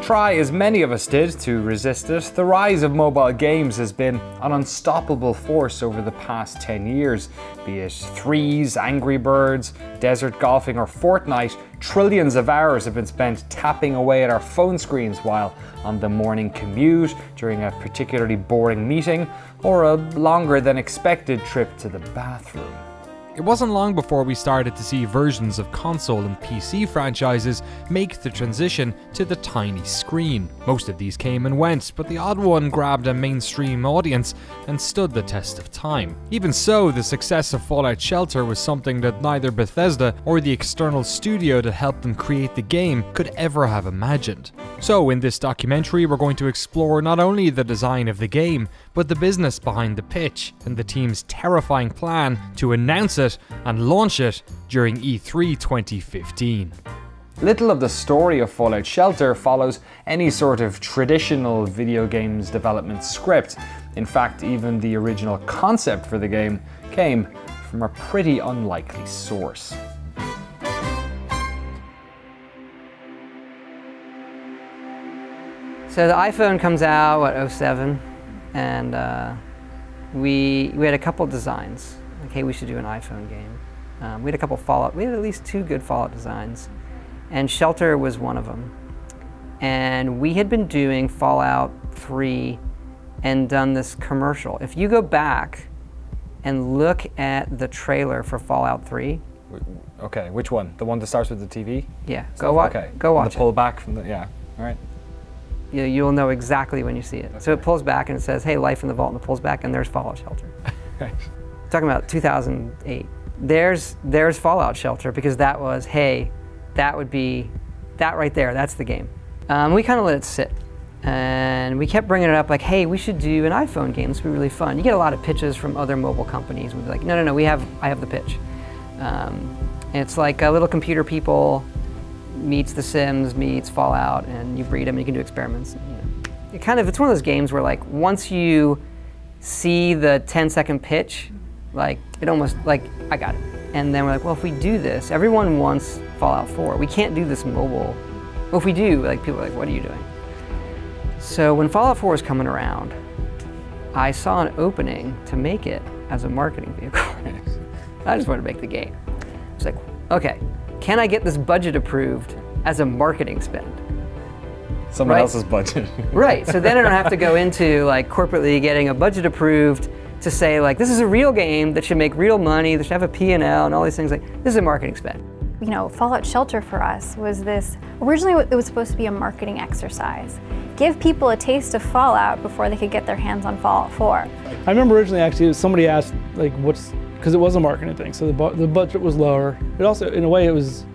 Try as many of us did to resist it, the rise of mobile games has been an unstoppable force over the past 10 years. Be it Threes, Angry Birds, Desert Golfing or Fortnite, trillions of hours have been spent tapping away at our phone screens while on the morning commute, during a particularly boring meeting, or a longer than expected trip to the bathroom. It wasn't long before we started to see versions of console and PC franchises make the transition to the tiny screen. Most of these came and went, but the odd one grabbed a mainstream audience and stood the test of time. Even so, the success of Fallout Shelter was something that neither Bethesda or the external studio that helped them create the game could ever have imagined. So in this documentary, we're going to explore not only the design of the game, but the business behind the pitch and the team's terrifying plan to announce it and launch it during E3 2015. Little of the story of Fallout Shelter follows any sort of traditional video games development script. In fact, even the original concept for the game came from a pretty unlikely source. So the iPhone comes out, what, 07? And we had a couple designs. Like, hey, we should do an iPhone game. We had a couple Fallout, we had at least 2 good Fallout designs. And Shelter was one of them. And we had been doing Fallout 3 and done this commercial. If you go back and look at the trailer for Fallout 3. Okay, which one? The one that starts with the TV? Yeah, go watch the pull back from the, yeah, all right. You'll know exactly when you see it. Okay. So it pulls back and it says, hey, life in the vault, and it pulls back and there's Fallout Shelter. Right. Talking about 2008. There's Fallout Shelter, because that was, hey, that would be, that right there, that's the game. We kind of let it sit. And we kept bringing it up like, hey, we should do an iPhone game, this would be really fun. You get a lot of pitches from other mobile companies. We'd be like, no, I have the pitch. And it's like a little computer people meets The Sims, meets Fallout, and you breed them and you can do experiments. You know. It's one of those games where like once you see the 10-second pitch, like it almost, like, I got it. And then we're like, well, if we do this, everyone wants Fallout 4. We can't do this mobile. Well, if we do, like people are like, what are you doing? So when Fallout 4 was coming around, I saw an opening to make it as a marketing vehicle. I just wanted to make the game. It's like, okay, can I get this budget approved as a marketing spend? Someone else's budget. Right, so then I don't have to go into like corporately getting a budget approved to say like, this is a real game that should make real money, that should have a P&L and all these things. Like, this is a marketing spend. You know, Fallout Shelter for us was this, originally it was supposed to be a marketing exercise. Give people a taste of Fallout before they could get their hands on Fallout 4. I remember originally actually somebody asked like because it was a marketing thing, so the budget was lower. It also, in a way, it was,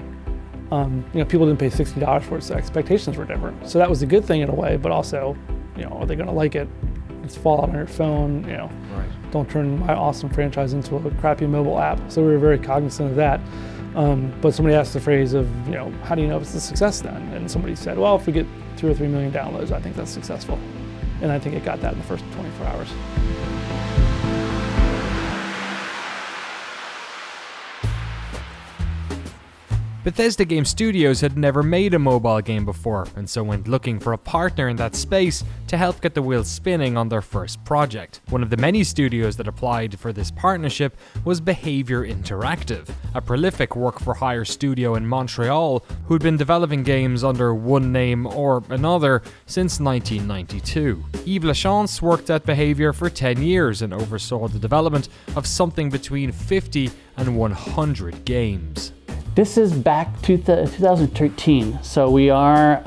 you know, people didn't pay $60 for it, so expectations were different. So that was a good thing in a way, but also, you know, are they going to like it? It's Fallout on your phone, you know. Right. Don't turn my awesome franchise into a crappy mobile app. So we were very cognizant of that. But somebody asked the phrase of, you know, how do you know if it's a success then? And somebody said, well, if we get 2 or 3 million downloads, I think that's successful. And I think it got that in the first 24 hours. Bethesda Game Studios had never made a mobile game before, and so went looking for a partner in that space to help get the wheels spinning on their first project. One of the many studios that applied for this partnership was Behavior Interactive, a prolific work-for-hire studio in Montreal who'd been developing games under one name or another since 1992. Yves Lachance worked at Behavior for 10 years and oversaw the development of something between 50 and 100 games. This is back to 2013, so we are,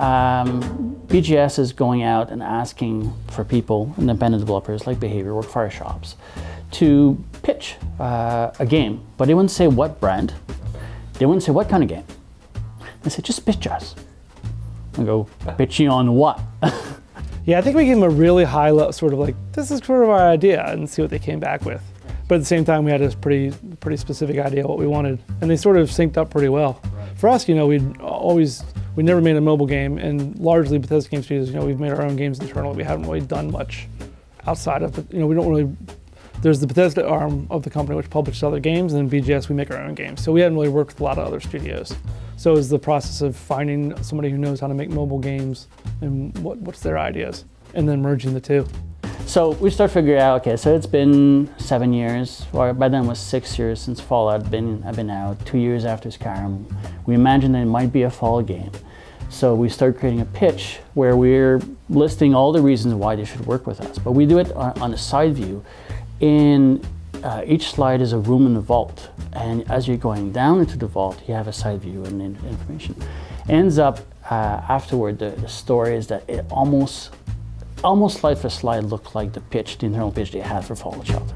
BGS is going out and asking for people, independent developers like Behavior, work-for-hire shops, to pitch a game, but they wouldn't say what brand, they wouldn't say what kind of game. They said, just pitch us. I go, pitch you on what? Yeah, I think we gave them a really high level, sort of like, this is sort of our idea, and see what they came back with. But at the same time, we had this pretty specific idea of what we wanted, and they sort of synced up pretty well. For us, you know, we'd always We never made a mobile game, and largely Bethesda Game Studios, you know, we've made our own games internally. We haven't really done much outside of it. You know, we don't really, there's the Bethesda arm of the company which publishes other games, and then BGS, we make our own games. So we haven't really worked with a lot of other studios. So it was the process of finding somebody who knows how to make mobile games and what's their ideas, and then merging the two. So we start figuring out, okay, so it's been 7 years, or by then it was 6 years since Fallout had been out, 2 years after Skyrim. We imagined that it might be a fall game. So we start creating a pitch where we're listing all the reasons why they should work with us. But we do it on a side view. In each slide is a room in the vault. And as you're going down into the vault, you have a side view and information. Ends up afterward, the story is that it almost slide for slide looked like the internal pitch they had for Fallout Shelter.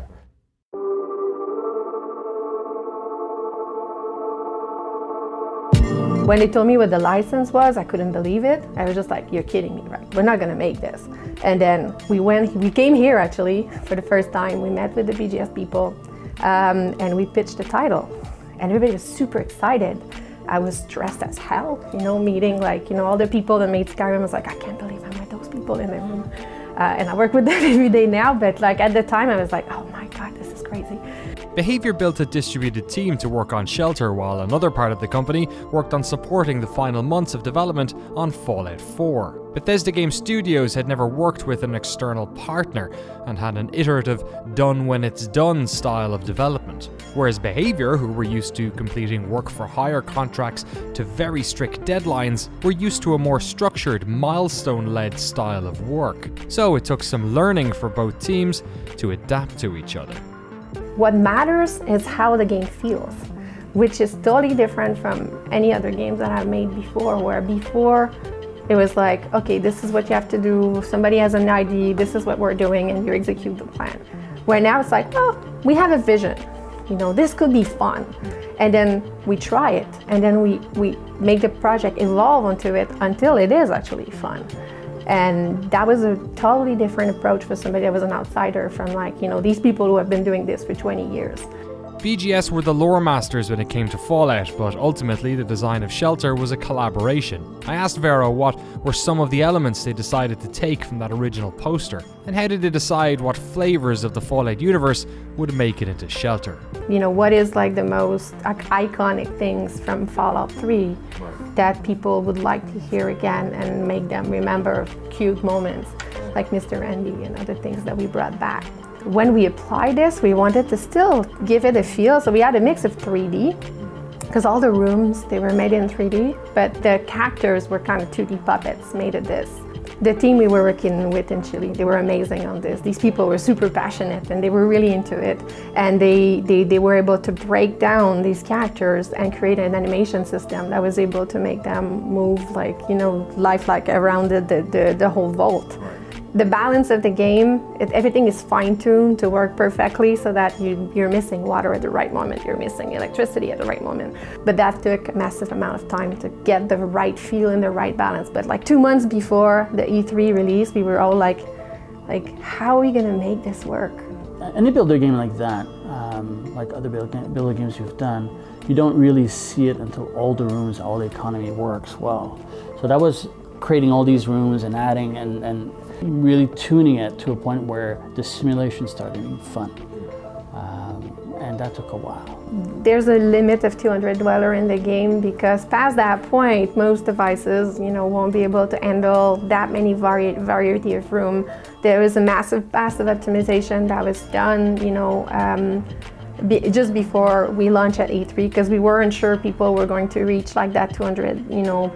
When they told me what the license was, I couldn't believe it. I was just like, you're kidding me, right? We're not gonna make this. And then we came here actually for the first time. We met with the BGS people and we pitched the title. And everybody was super excited. I was stressed as hell, you know, meeting like, you know, all the people that made Skyrim. I was like, I can't believe I'm with those people in the room. And I work with them every day now, but like at the time I was like, oh my God, this is crazy. Behaviour built a distributed team to work on Shelter, while another part of the company worked on supporting the final months of development on Fallout 4. Bethesda Game Studios had never worked with an external partner and had an iterative, done-when-it's-done style of development. Whereas Behaviour, who were used to completing work-for-hire contracts to very strict deadlines, were used to a more structured, milestone-led style of work. So it took some learning for both teams to adapt to each other. What matters is how the game feels, which is totally different from any other games that I've made before, where before it was like, okay, this is what you have to do, somebody has an idea, this is what we're doing, and you execute the plan. Where now it's like, oh, we have a vision, you know, this could be fun. And then we try it, and then we make the project evolve onto it until it is actually fun. And that was a totally different approach for somebody that was an outsider from like, you know, these people who have been doing this for 20 years. BGS were the lore masters when it came to Fallout, but ultimately the design of Shelter was a collaboration. I asked Vero what were some of the elements they decided to take from that original poster, and how did they decide what flavors of the Fallout universe would make it into Shelter. You know, what is like the most iconic things from Fallout 3 that people would like to hear again and make them remember cute moments, like Mr. Andy and other things that we brought back. When we applied this, we wanted to still give it a feel, so we had a mix of 3D, because all the rooms, they were made in 3D, but the characters were kind of 2D puppets made of this. The team we were working with in Chile, they were amazing on this. These people were super passionate and they were really into it. And they were able to break down these characters and create an animation system that was able to make them move like, you know, lifelike around the whole vault. The balance of the game, everything is fine-tuned to work perfectly so that you're missing water at the right moment, you're missing electricity at the right moment. But that took a massive amount of time to get the right feel and the right balance. But like 2 months before the E3 release, we were all like how are we gonna make this work? Any builder game like that, like other builder games you've done, you don't really see it until all the rooms, all the economy works well. So that was creating all these rooms and adding and really tuning it to a point where the simulation started being fun. And that took a while. There's a limit of 200 dweller in the game because past that point, most devices, you know, won't be able to handle that many variety of room. There was a massive optimization that was done, you know, just before we launched at E3 because we weren't sure people were going to reach like that 200, you know,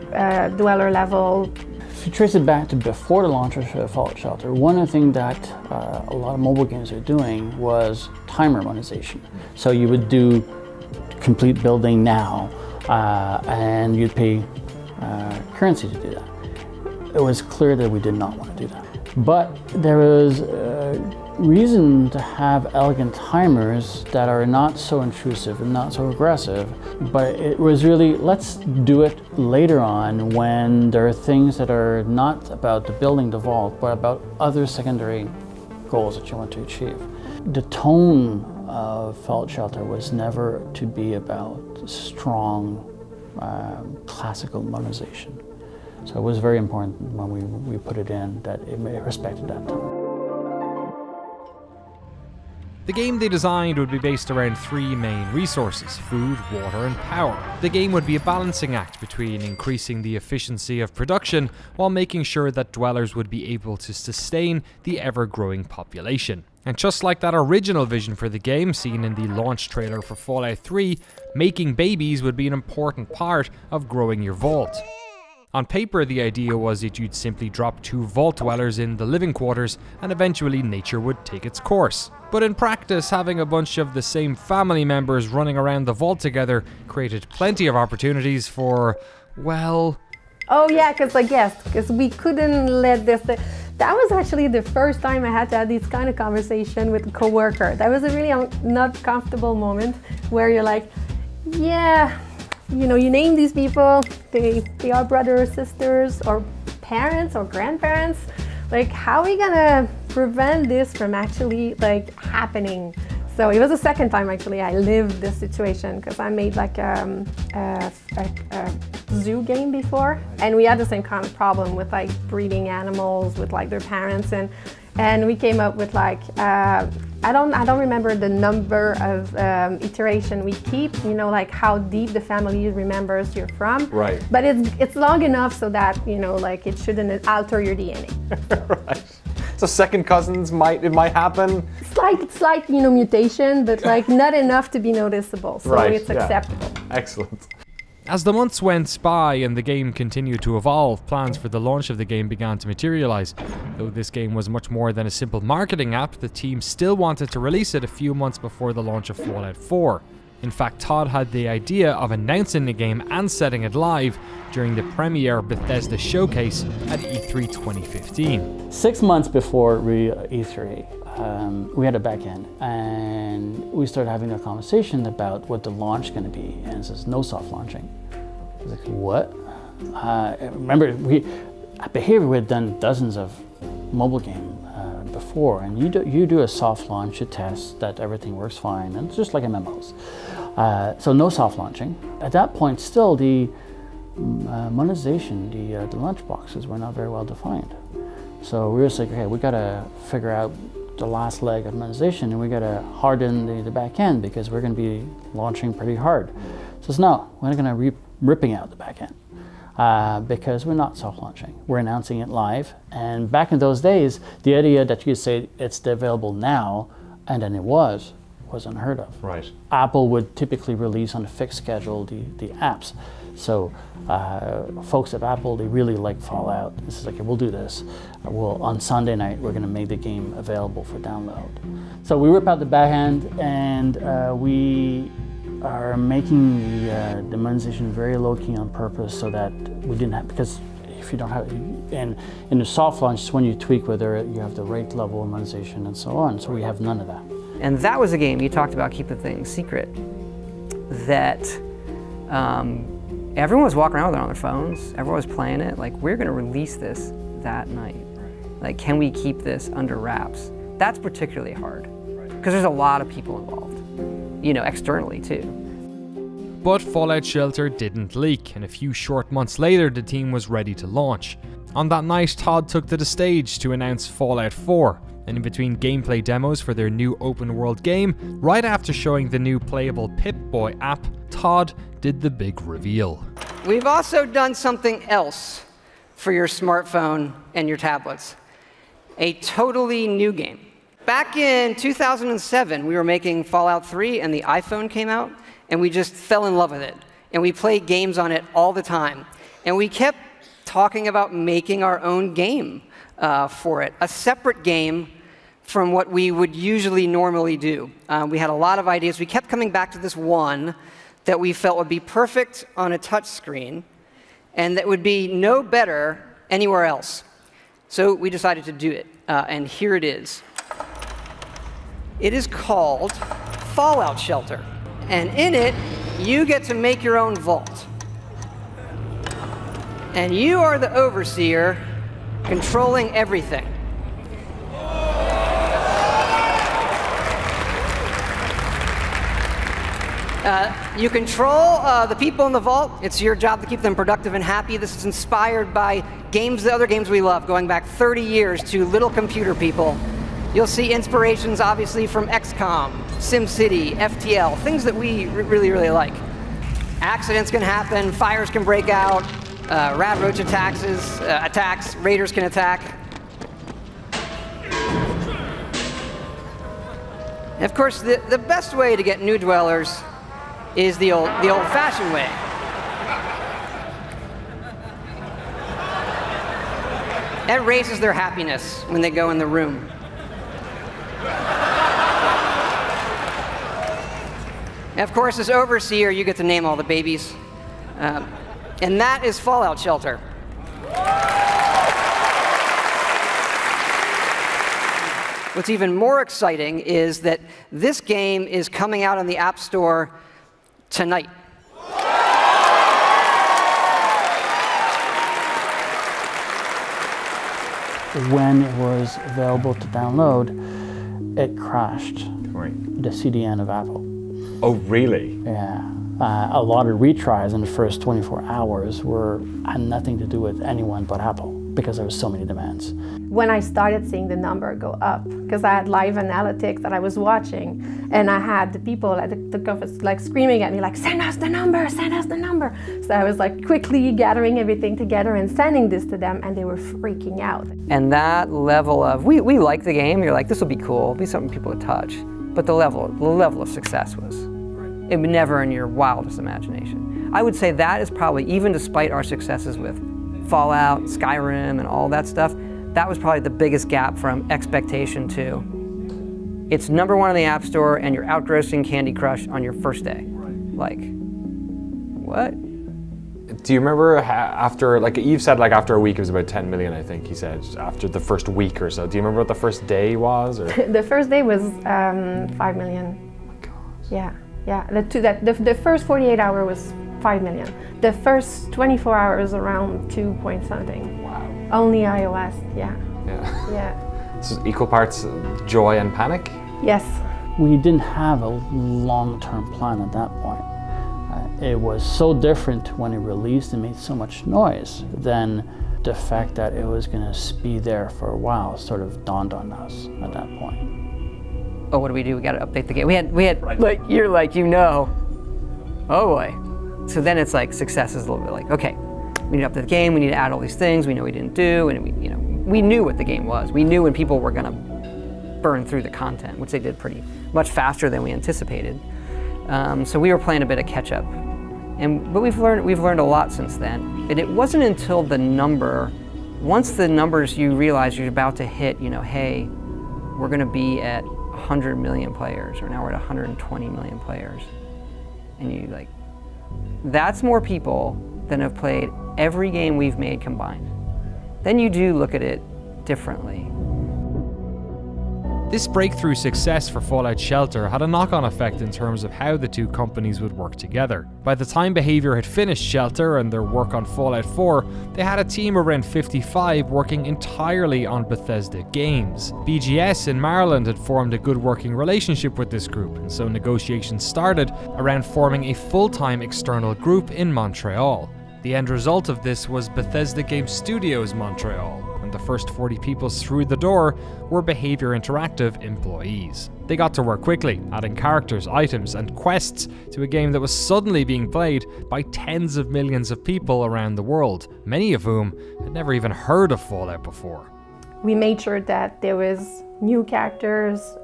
dweller level. If you trace it back to before the launch of Fallout Shelter, one of the things that a lot of mobile games are doing was timer monetization. So you would do complete building now, and you'd pay currency to do that. It was clear that we did not want to do that. But there was reason to have elegant timers that are not so intrusive and not so aggressive, but it was really, let's do it later on when there are things that are not about the building the vault, but about other secondary goals that you want to achieve. The tone of Fallout Shelter was never to be about strong classical monetization. So it was very important when we put it in that it respected that time. The game they designed would be based around three main resources: food, water and power. The game would be a balancing act between increasing the efficiency of production while making sure that dwellers would be able to sustain the ever-growing population. And just like that original vision for the game seen in the launch trailer for Fallout 3, making babies would be an important part of growing your vault. On paper, the idea was that you'd simply drop 2 vault dwellers in the living quarters and eventually nature would take its course. But in practice, having a bunch of the same family members running around the vault together created plenty of opportunities for, well... Oh yeah, because we couldn't let this... That was actually the first time I had to have this kind of conversation with a coworker. That was a really not comfortable moment where you're like, yeah, you know, you name these people, they are brothers, sisters, or parents or grandparents. Like, how are we gonna prevent this from actually like happening? So it was the second time actually I lived this situation, because I made like a zoo game before, and we had the same kind of problem with like breeding animals with like their parents, and we came up with like I don't remember the number of iteration we keep, you know, like how deep the family remembers you're from. Right. But it's long enough so that, you know, like it shouldn't alter your DNA. Right. So second cousins might happen. Slight, you know, mutation, but like not enough to be noticeable. So right, it's acceptable. Excellent. As the months went by and the game continued to evolve, plans for the launch of the game began to materialize. Though this game was much more than a simple marketing app, the team still wanted to release it a few months before the launch of Fallout 4. In fact, Todd had the idea of announcing the game and setting it live during the premiere Bethesda showcase at E3 2015. 6 months before E3, we had a back end, and we started having a conversation about what the launch is going to be, and it says no soft launching. I was like, what? Remember, at Behavior we had done dozens of mobile games before, and you do a soft launch, you test that everything works fine, and it's just like MMOs. So no soft launching. At that point, still the monetization, the lunch boxes were not very well defined. So we were just like, okay, we got to figure out the last leg of monetization, and we got to harden the back end, because we're going to be launching pretty hard. So no, we're not going to ripping out the back end. Because we're not soft launching. We're announcing it live. And back in those days, the idea that you say it's available now, and then it was unheard of. Right. Apple would typically release on a fixed schedule the apps. So folks at Apple, they really like Fallout. This is like, we'll do this. On Sunday night, we're going to make the game available for download. So we rip out the back end, and we are making the monetization very low-key on purpose, so that we didn't have, because if you don't have, and in the soft launch is when you tweak whether you have the right level of monetization and so on, so we have none of that. And that was a game, you talked about keeping things secret, that everyone was walking around with it on their phones, everyone was playing it, like, we're gonna release this that night. Like, can we keep this under wraps? That's particularly hard, because there's a lot of people involved. You know, externally too. But Fallout Shelter didn't leak, and a few short months later the team was ready to launch. On that night, Todd took to the stage to announce Fallout 4, and in between gameplay demos for their new open world game, right after showing the new playable Pip-Boy app, Todd did the big reveal. We've also done something else for your smartphone and your tablets. A totally new game. Back in 2007, we were making Fallout 3, and the iPhone came out, and we just fell in love with it. And we played games on it all the time. And we kept talking about making our own game for it, a separate game from what we would usually normally do. We had a lot of ideas. We kept coming back to this one that we felt would be perfect on a touch screen, and that would be no better anywhere else. So we decided to do it, and here it is. It is called Fallout Shelter, and in it, you get to make your own vault. And you are the overseer, controlling everything. You control the people in the vault. It's your job to keep them productive and happy. This is inspired by games, the other games we love, going back 30 years to Little Computer People. You'll see inspirations, obviously, from XCOM, SimCity, FTL, things that we really, really like. Accidents can happen, fires can break out, rat roach attacks, raiders can attack. And of course, the best way to get new dwellers is the old-fashioned way. That raises their happiness when they go in the room. And of course, as overseer, you get to name all the babies. And that is Fallout Shelter. What's even more exciting is that this game is coming out on the App Store tonight. When it was available to download, it crashed the CDN of Apple. Oh, really? Yeah. A lot of retries in the first 24 hours had nothing to do with anyone but Apple because there were so many demands. When I started seeing the number go up, because I had live analytics that I was watching, and I had the people at the conference like screaming at me like, send us the number, send us the number. So I was like quickly gathering everything together and sending this to them, and they were freaking out. And that level of, we like the game, you're like, this will be cool, it'll be something people would touch. But the level of success was never in your wildest imagination. I would say that is probably, even despite our successes with Fallout, Skyrim, and all that stuff, that was probably the biggest gap from expectation to it's #1 on the App Store and you're outgrossing Candy Crush on your first day. Like, what? Do you remember after, like Eve said, like after a week it was about 10 million, I think he said, after the first week or so. Do you remember what the first day was? Or? The first day was 5 million. Oh my God. Yeah, yeah. The first 48 hour was 5 million. The first 24 hours around 2 point something. Wow. Only iOS, yeah. Yeah. Yeah. So equal parts joy and panic? Yes. We didn't have a long-term plan at that point. It was so different when it released and made so much noise. Then the fact that it was going to be there for a while sort of dawned on us at that point. Oh, what do? We got to update the game. We had like, you're like, you know, oh boy. So then it's like success is a little bit like, okay, we need to update the game, we need to add all these things we know we didn't do, and we knew what the game was. We knew when people were going to burn through the content, which they did pretty much faster than we anticipated. So we were playing a bit of catch up. But we've learned a lot since then. And it wasn't until once the numbers you realize you're about to hit, hey, we're going to be at 100 million players, or now we're at 120 million players. And you like, that's more people than have played every game we've made combined. Then you do look at it differently. This breakthrough success for Fallout Shelter had a knock-on effect in terms of how the two companies would work together. By the time Behaviour had finished Shelter and their work on Fallout 4, they had a team of around 55 working entirely on Bethesda games. BGS in Maryland had formed a good working relationship with this group, and so negotiations started around forming a full-time external group in Montreal. The end result of this was Bethesda Game Studios Montreal, and the first 40 people through the door were Behaviour Interactive employees. They got to work quickly, adding characters, items, and quests to a game that was suddenly being played by tens of millions of people around the world, many of whom had never even heard of Fallout before. We made sure that there was new characters.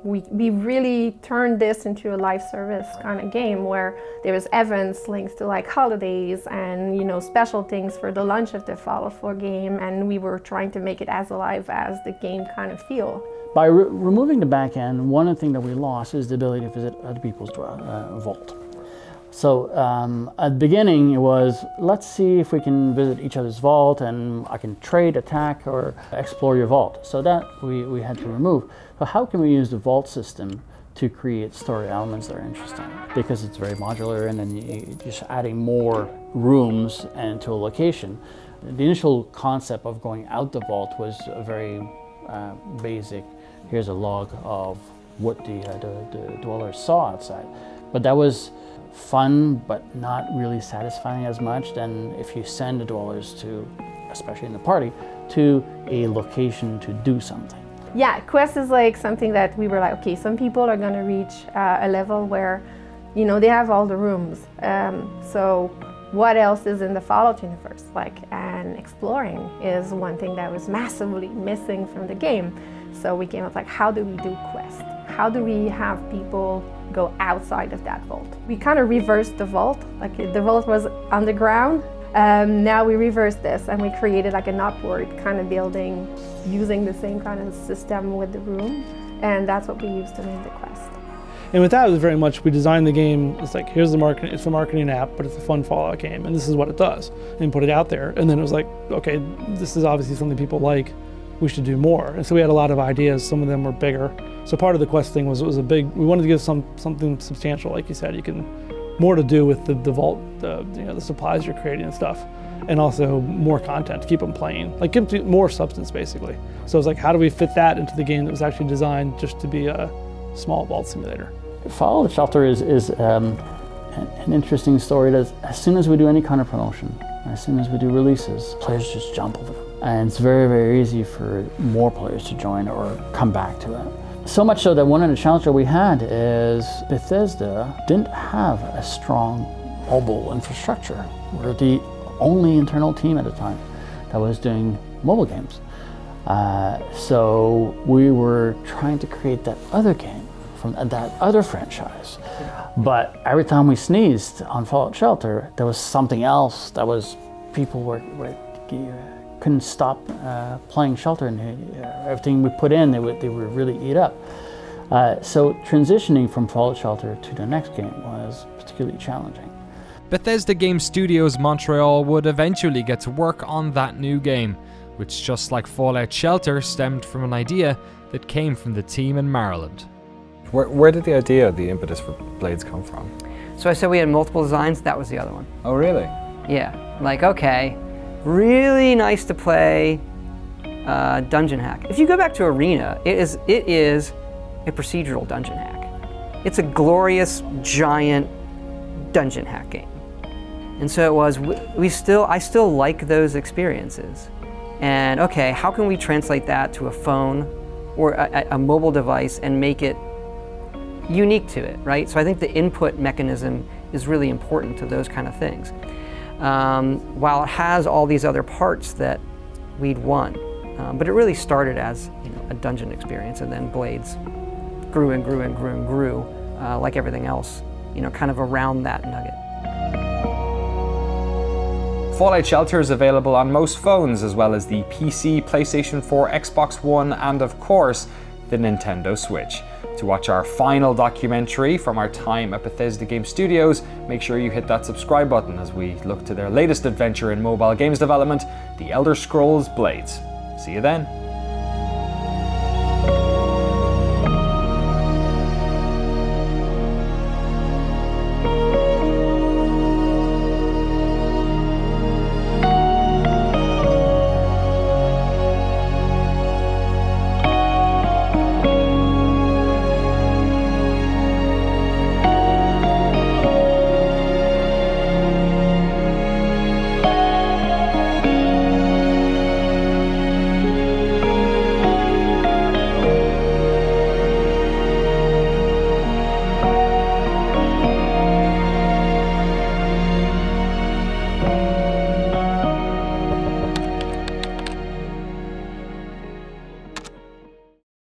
We really turned this into a live service kind of game where there was events linked to like holidays and special things for the launch of the Fallout 4 game, and we were trying to make it as alive as the game kind of feel. By removing the back end, one of the things that we lost is the ability to visit other people's vault. So at the beginning it was, let's see if we can visit each other's vault and I can trade, attack, or explore your vault. So that we had to remove. So how can we use the vault system to create story elements that are interesting? Because it's very modular and then you're just adding more rooms into a location. The initial concept of going out the vault was a very basic, here's a log of what the dwellers saw outside. But that was fun, but not really satisfying as much than if you send the dwellers to, especially in the party, to a location to do something. Yeah, quest is like something that we were like, okay, some people are gonna reach a level where, you know, they have all the rooms. So what else is in the Fallout universe? And exploring is one thing that was massively missing from the game. So we came up like, how do we do quest? How do we have people go outside of that vault? We kind of reversed the vault. Like the vault was underground. Now we reversed this and we created like an upward kind of building using the same kind of system with the room. And that's what we used to make the quest. And with that, it was very much, we designed the game, it's like, here's the marketing, it's a marketing app, but it's a fun Fallout game, and this is what it does, and put it out there. And then it was like, okay, this is obviously something people like, we should do more. And so we had a lot of ideas, some of them were bigger. So part of the quest thing was, it was a big, we wanted to give something substantial, like you said, more to do with the vault, the supplies you're creating and stuff, and also more content to keep them playing, like give them more substance basically. So it was like, how do we fit that into the game that was actually designed just to be a small vault simulator? Fallout Shelter is an interesting story. That as soon as we do any kind of promotion, as soon as we do releases, players just jump over them. And it's very, very easy for more players to join or come back to it. So much so that one of the challenges we had is Bethesda didn't have a strong mobile infrastructure. We're the only internal team at the time that was doing mobile games. So we were trying to create that other game from that other franchise. But every time we sneezed on Fallout Shelter, there was something else that was, people couldn't stop playing Shelter, and everything we put in, they would really eat up. So transitioning from Fallout Shelter to the next game was particularly challenging. Bethesda Game Studios Montreal would eventually get to work on that new game, which, just like Fallout Shelter, stemmed from an idea that came from the team in Maryland. Where did the idea, the impetus for Blades come from? So I said we had multiple designs, that was the other one. Oh, really? Yeah, like, okay, really nice to play dungeon hack. If you go back to Arena, it is a procedural dungeon hack. It's a glorious, giant dungeon hack game. And so it was, I still like those experiences. And okay, how can we translate that to a phone or a mobile device and make it unique to it, right? So I think the input mechanism is really important to those kind of things. While it has all these other parts that we'd won, but it really started as a dungeon experience, and then Blades grew and grew and grew and grew, like everything else, kind of around that nugget. Fallout Shelter is available on most phones, as well as the PC, PlayStation 4, Xbox One, and of course, the Nintendo Switch. To watch our final documentary from our time at Bethesda Game Studios, make sure you hit that subscribe button as we look to their latest adventure in mobile games development, The Elder Scrolls Blades. See you then.